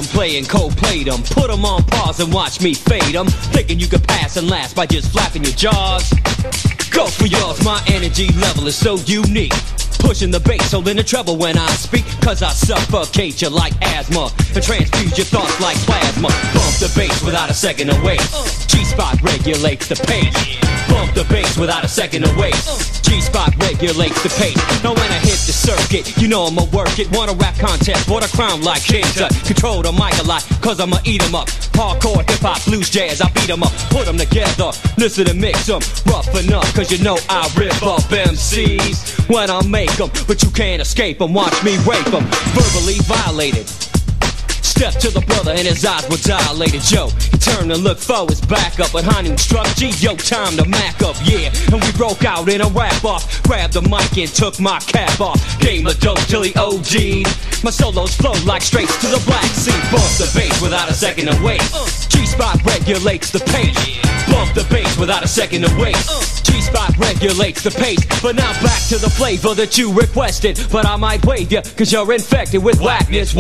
'em, playing Coldplay 'em. Put 'em on pause and watch me fade 'em. Thinking you could pass and last by just flapping your jaws. Go for yours, my energy level is so unique. Pushing the bass, holding the treble when I speak. Cause I suffocate you like asthma and transfuse your thoughts like plasma. Bump the bass without a second to wait. G-spot regulates the pace. Bump the bass without a second to wait. G-spot regulates the pace. Now when I hit the circuit, you know I'ma work it. Want a rap contest, want a crown like King Tut. Control the mic a lot, cause I'ma eat 'em up. Hardcore, hip-hop, blues, jazz, I beat 'em up. Put 'em together, listen and mix 'em. Rough enough, cause you know I rip up MCs when I make 'em. But you can't escape 'em, watch me rape 'em. Verbally violated. Step to the brother and his eyes were dilated. Yo, he turned and looked for his back up. But Honey struck G, yo, time to mac up, yeah. And we broke out in a rap off. Grabbed the mic and took my cap off. Gave a dope till he OD'd. My solos flow like straight to the Black Sea. Bump the bass without a second to wait. G-spot regulates the pace. Bump the bass without a second to wait. G-spot regulates the pace. But now back to the flavor that you requested. But I might wave ya, cause you're infected with whackness.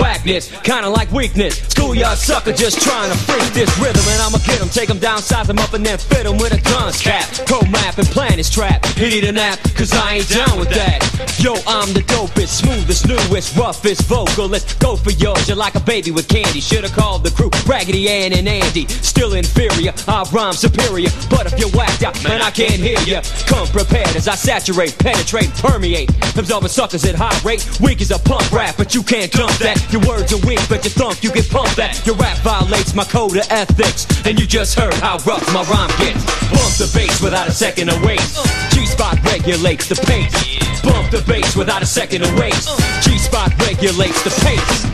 Kinda like weakness. Schoolyard sucker just trying to freak this rhythm. And I'ma get 'em, take 'em down, size 'em up and then fit 'em with a gun's cap. Pro map and plan his trap. He need a nap, cause I ain't down with that. Yo, I'm the dopest, smoothest, newest, roughest vocalist. Go for yours, you're like a baby with candy. Should've called the crew Raggedy Ann and Andy. Still inferior, I rhyme superior. But if you're whacked out, man, I can't hear ya. Come prepared as I saturate, penetrate, permeate. Absorbing suckers at high rate. Weak as a punk rap, but you can't dump that. Your words are weak, but you thump, you can pump that. Your rap violates my code of ethics. And you just heard how rough my rhyme gets. Bump the bass without a second to wait. G-spot regulates the pace. Bump the bass without a second to wait. G-spot regulates the pace.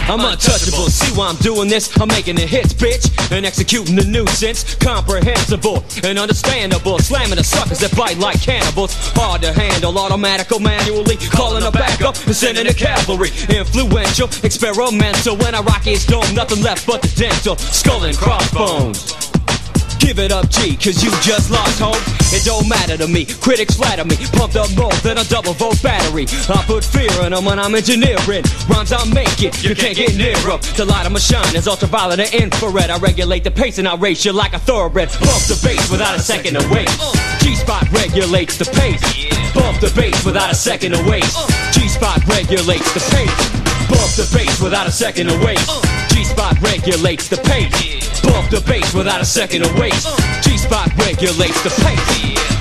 I'm untouchable, see why I'm doing this? I'm making the hits, bitch, and executing the nuisance. Comprehensible and understandable. Slamming the suckers that bite like cannibals. Hard to handle, automatical, manually. Calling a backup and sending a cavalry. Influential, experimental. When I rock his dome, nothing left but the dental. Skull and crossbones. Give it up, G, cause you just lost hope. It don't matter to me, critics flatter me. Pumped up more than a double volt battery. I put fear in them when I'm engineering. Rhymes I make it, you can't get near up. The light of my shine is ultraviolet and infrared. I regulate the pace and I race you like a thoroughbred. Bump the bass without a second to wait. G-spot regulates the pace. Bump the bass without a second to wait. G-spot regulates the pace. Bump the bass without a second to wait. G-spot regulates the pace. Bump the bass without a second to wait. G-spot regulates the pace.